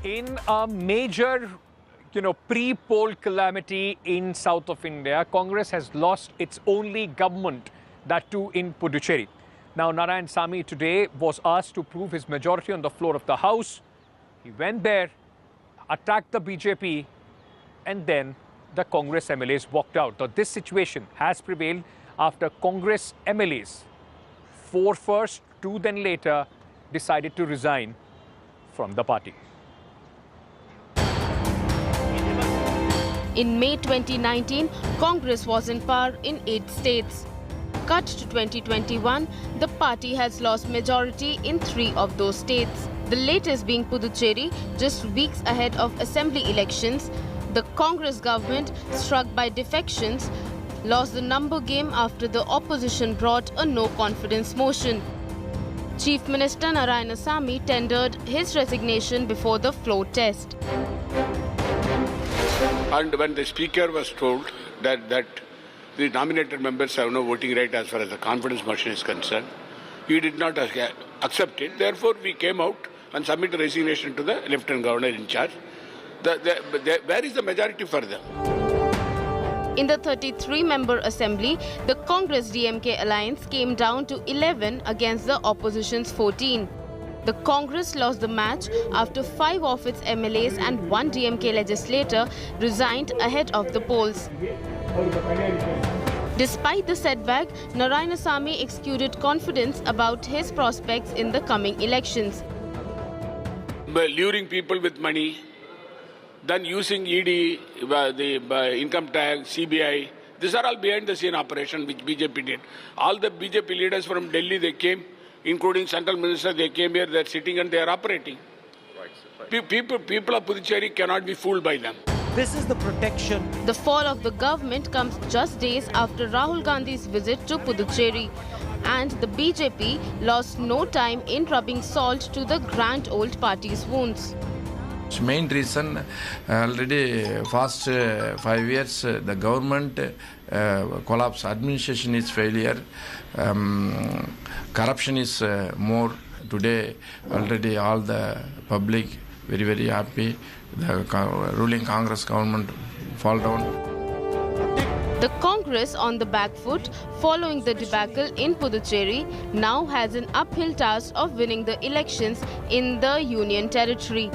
In a major, pre-poll calamity in south of India, Congress has lost its only government, that too in Puducherry. Now, Narayanasamy today was asked to prove his majority on the floor of the House. He went there, attacked the BJP, and then the Congress MLAs walked out. Now, this situation has prevailed after Congress MLAs, 4 first, 2 then later, decided to resign from the party. In May 2019, Congress was in power in 8 states. Cut to 2021, the party has lost majority in 3 of those states. The latest being Puducherry, just weeks ahead of assembly elections. The Congress government, struck by defections, lost the number game after the opposition brought a no-confidence motion. Chief Minister Narayanasamy tendered his resignation before the floor test. And when the Speaker was told that the nominated members have no voting right as far as the confidence motion is concerned, he did not accept it. Therefore, we came out and submitted resignation to the Lieutenant Governor in charge. Where is the majority for them? In the 33-member assembly, the Congress-DMK alliance came down to 11 against the opposition's 14. The Congress lost the match after 5 of its MLAs and 1 DMK legislator resigned ahead of the polls. Despite the setback, Narayanasamy exuded confidence about his prospects in the coming elections. By luring people with money, then using ED, the income tax, CBI, these are all behind the scene operation which BJP did. All the BJP leaders from Delhi, they came, including central minister, they came here, they're sitting and they are operating. People of Puducherry cannot be fooled by them. This is the protection. The fall of the government comes just days after Rahul Gandhi's visit to Puducherry, and the BJP lost no time in rubbing salt to the grand old party's wounds. Main reason, already past 5 years, the government collapse, administration is failure, corruption is more. Today, already all the public very happy. The ruling Congress government fall down. The Congress on the back foot following the debacle in Puducherry now has an uphill task of winning the elections in the Union Territory.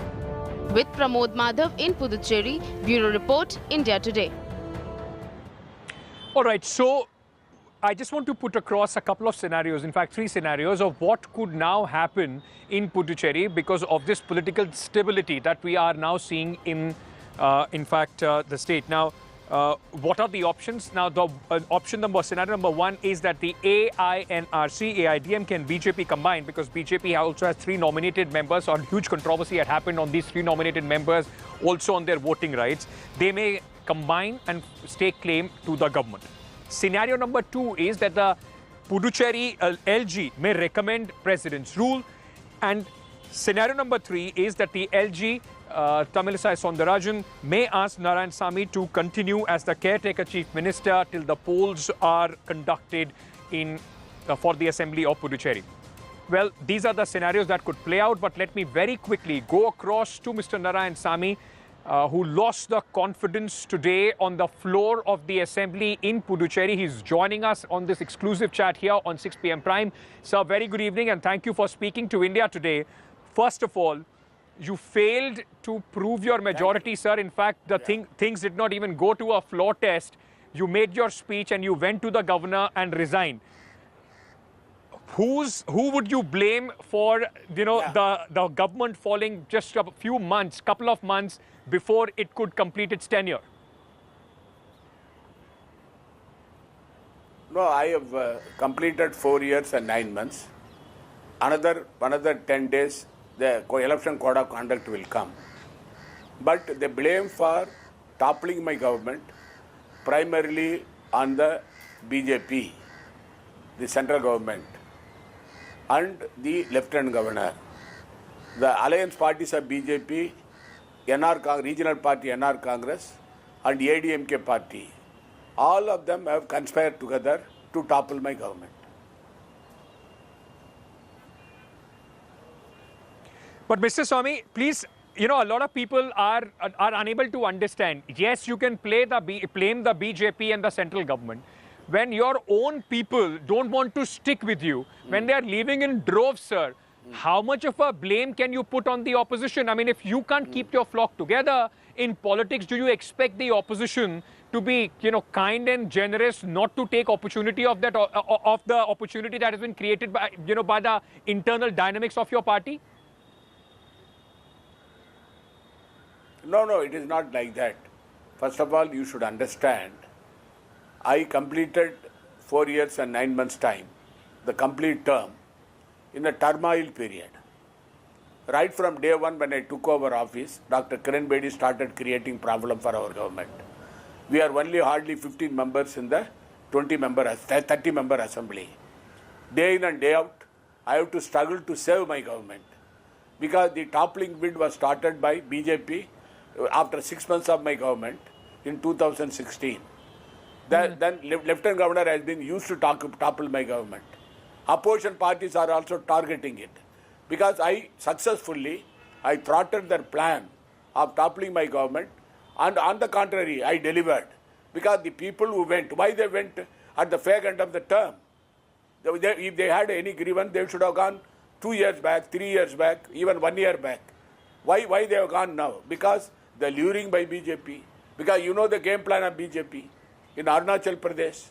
With Pramod Madhav in Puducherry, Bureau Report, India Today. All right, so I just want to put across a couple of scenarios, in fact 3 scenarios of what could now happen in Puducherry because of this political stability that we are now seeing in fact, the state. Now, what are the options? Now, the scenario number 1 is that the AINRC, AIDMK and BJP combined, because BJP also has 3 nominated members, so a huge controversy had happened on these 3 nominated members, also on their voting rights. They may combine and stake claim to the government. Scenario number 2 is that the Puducherry LG may recommend President's rule, and scenario number 3 is that the LG Tamilisai Soundarajan may ask Narayanasamy to continue as the caretaker chief minister till the polls are conducted for the assembly of Puducherry. Well, these are the scenarios that could play out, but let me very quickly go across to Mr. Narayanasamy, who lost the confidence today on the floor of the assembly in Puducherry. He's joining us on this exclusive chat here on 6 p.m. Prime. Sir, very good evening and thank you for speaking to India today. First of all, you failed to prove your majority, sir. In fact, things did not even go to a floor test. You made your speech and you went to the governor and resigned. Who would you blame for, the government falling just a few months, couple of months before it could complete its tenure? No, I have completed 4 years and 9 months. Another 10 days, the election code of conduct will come. But the blame for toppling my government primarily on the BJP, the central government, and the Lieutenant Governor. The alliance parties of BJP, regional party NR Congress, and ADMK party, all of them have conspired together to topple my government. But Mr. Swamy, please, a lot of people are unable to understand. Yes, you can blame the BJP and the central government. When your own people don't want to stick with you, when they are leaving in droves, sir, how much of a blame can you put on the opposition? I mean, if you can't keep your flock together in politics, do you expect the opposition to be, kind and generous, not to take opportunity of that, of the opportunity that has been created by, by the internal dynamics of your party? No, it is not like that. First of all, you should understand, I completed 4 years and 9 months' time, the complete term, in a turmoil period. Right from day one when I took over office, Dr. Kiran Bedi started creating problem for our government. We are only hardly 15 members in the 30-member assembly. Day in and day out, I have to struggle to save my government. Because the toppling bid was started by BJP after 6 months of my government in 2016. Then Lieutenant Governor has been used to topple my government. Opposition parties are also targeting it. Because I successfully throttled their plan of toppling my government, and on the contrary, I delivered. Because the people who went, why they went at the fag end of the term? If they had any grievance, they should have gone 2 years back, 3 years back, even 1 year back. Why they have gone now? Because the luring by BJP. Because you know the game plan of BJP. In Arunachal Pradesh,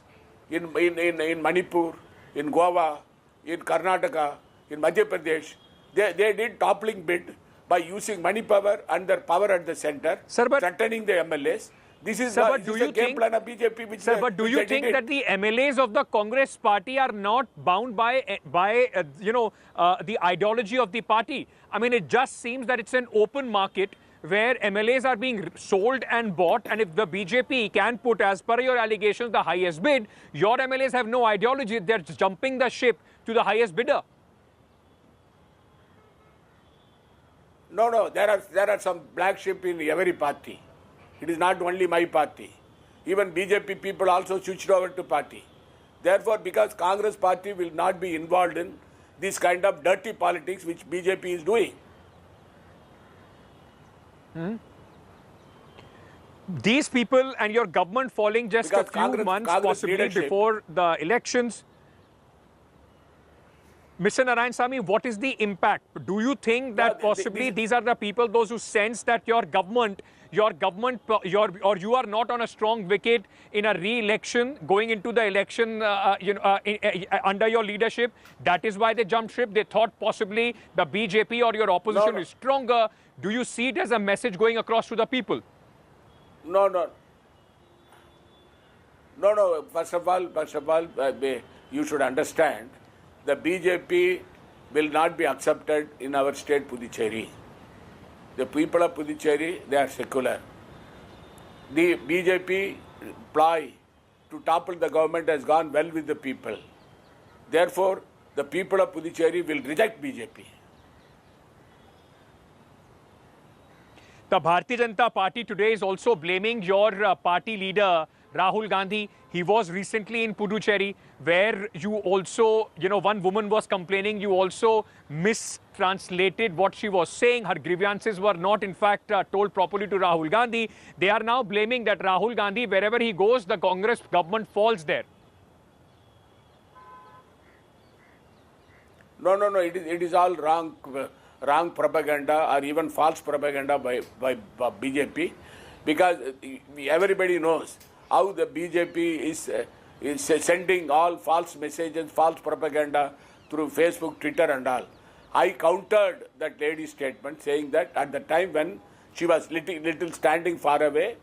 in Manipur, in Goa, in Karnataka, in Madhya Pradesh, they did toppling bid by using money power and their power at the center, threatening the MLAs. This is the game plan of BJP. Which sir, but do you think that the MLAs of the Congress party are not bound by the ideology of the party? I mean, it just seems that it's an open market where MLAs are being sold and bought, and if the BJP can put, as per your allegations, the highest bid, your MLAs have no ideology. They're jumping the ship to the highest bidder. No, there are some black sheep in every party. It is not only my party. Even BJP people also switched over to party. Therefore, because Congress party will not be involved in this kind of dirty politics which BJP is doing. These people and your government falling just because a few months possibly before the elections. Mr. Narayanasamy, what is the impact? Do you think that possibly these are the people, those who sense that you are not on a strong wicket in a re-election, going into the election under your leadership? That is why they jumped ship. They thought possibly the BJP or your opposition is stronger. Do you see it as a message going across to the people? No. First of all, you should understand, the BJP will not be accepted in our state, Puducherry. The people of Puducherry, they are secular. The BJP ploy to topple the government has gone well with the people. Therefore, the people of Puducherry will reject BJP. The Bharatiya Janata Party today is also blaming your party leader, Rahul Gandhi. He was recently in Puducherry, where you also, one woman was complaining, you also mistranslated what she was saying. Her grievances were not, in fact, told properly to Rahul Gandhi. They are now blaming that Rahul Gandhi, wherever he goes, the Congress government falls there. No, it is all wrong propaganda or even false propaganda by BJP, because everybody knows how the BJP is sending all false messages, false propaganda through Facebook, Twitter and all. I countered that lady's statement, saying that at the time when she was little standing far away,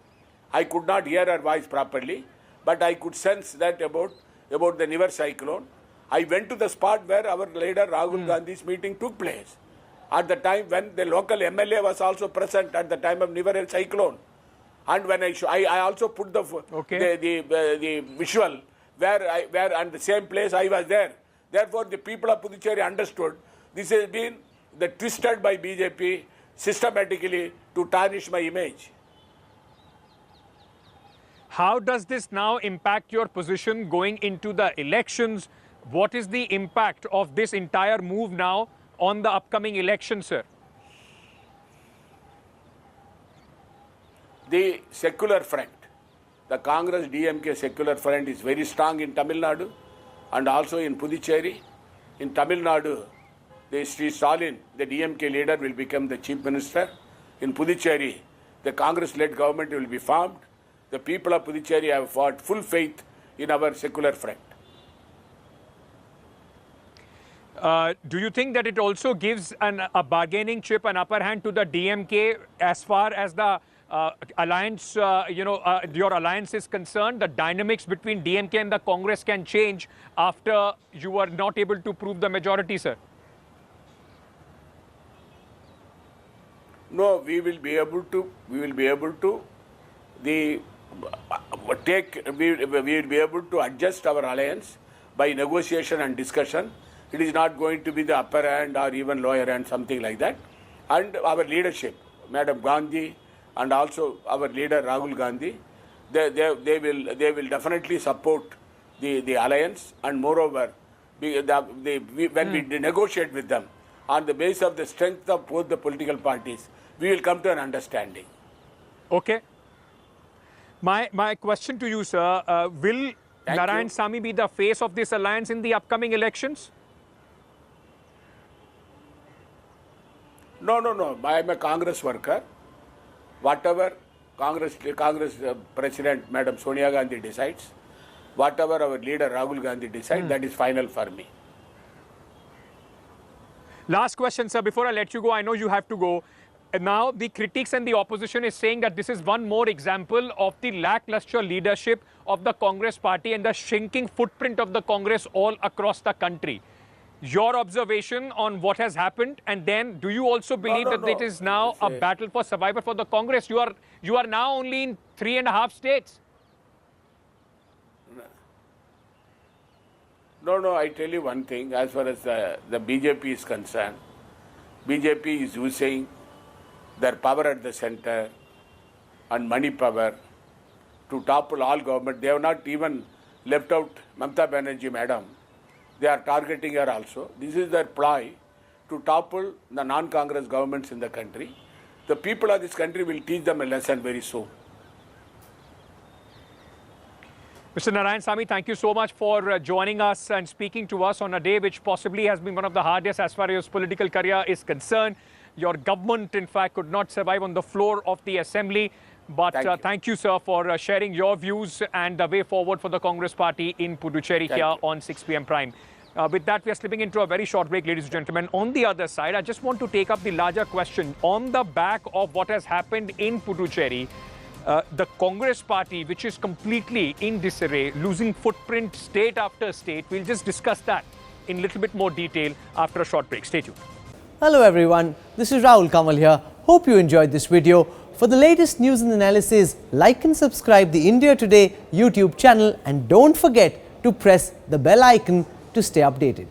I could not hear her voice properly, but I could sense that about the Nivar cyclone. I went to the spot where our leader Rahul Gandhi's meeting took place. At the time when the local MLA was also present at the time of Nivar cyclone. And when I also put the visual where and the same place I was there. Therefore, the people of Puducherry understood this has been twisted by BJP systematically to tarnish my image. How does this now impact your position going into the elections? What is the impact of this entire move now on the upcoming election, sir? the secular front, the Congress DMK secular front is very strong in Tamil Nadu and also in Puducherry. In Tamil Nadu, the Sri Stalin, the DMK leader, will become the chief minister. In Puducherry, the Congress-led government will be formed. The people of Puducherry have fought full faith in our secular front. Do you think that it also gives a bargaining chip, an upper hand to the DMK as far as the alliance, your alliance is concerned? The dynamics between DMK and the Congress can change after you are not able to prove the majority, sir. No, we will be able to. We will be able to. We will be able to adjust our alliance by negotiation and discussion. It is not going to be the upper hand or even lower hand, something like that. And our leadership, Madam Gandhi, and also our leader Rahul Gandhi, they will definitely support the alliance. And moreover, when we negotiate with them on the basis of the strength of both the political parties, we will come to an understanding. Okay. My question to you, sir, will Narayansamy be the face of this alliance in the upcoming elections? No. I am a Congress worker. Whatever Congress President Madam Sonia Gandhi decides, whatever our leader Rahul Gandhi decides, that is final for me. Last question, sir, before I let you go. I know you have to go. Now, the critics and the opposition is saying that this is one more example of the lackluster leadership of the Congress party and the shrinking footprint of the Congress all across the country. Your observation on what has happened, and then do you also believe that it is now a battle for survival for the Congress? You are now only in 3.5 states. No, I tell you one thing, as far as the BJP is concerned, BJP is using their power at the center and money power to topple all government. They have not even left out Mamata Banerjee, madam. They are targeting her also. This is their ploy to topple the non-Congress governments in the country. The people of this country will teach them a lesson very soon. Mr. Narayansamy, thank you so much for joining us and speaking to us on a day which possibly has been one of the hardest as far as your political career is concerned. Your government, in fact, could not survive on the floor of the assembly. But thank you, sir, for sharing your views and the way forward for the Congress party in Puducherry here on 6 p.m. Prime. With that, we are slipping into a very short break, ladies and gentlemen. On the other side, I just want to take up the larger question. On the back of what has happened in Puducherry, the Congress party, which is completely in disarray, losing footprint state after state. We'll just discuss that in a little bit more detail after a short break. Stay tuned. Hello everyone, this is Rahul Kamal here. Hope you enjoyed this video. For the latest news and analysis, like and subscribe the India Today YouTube channel and don't forget to press the bell icon to stay updated.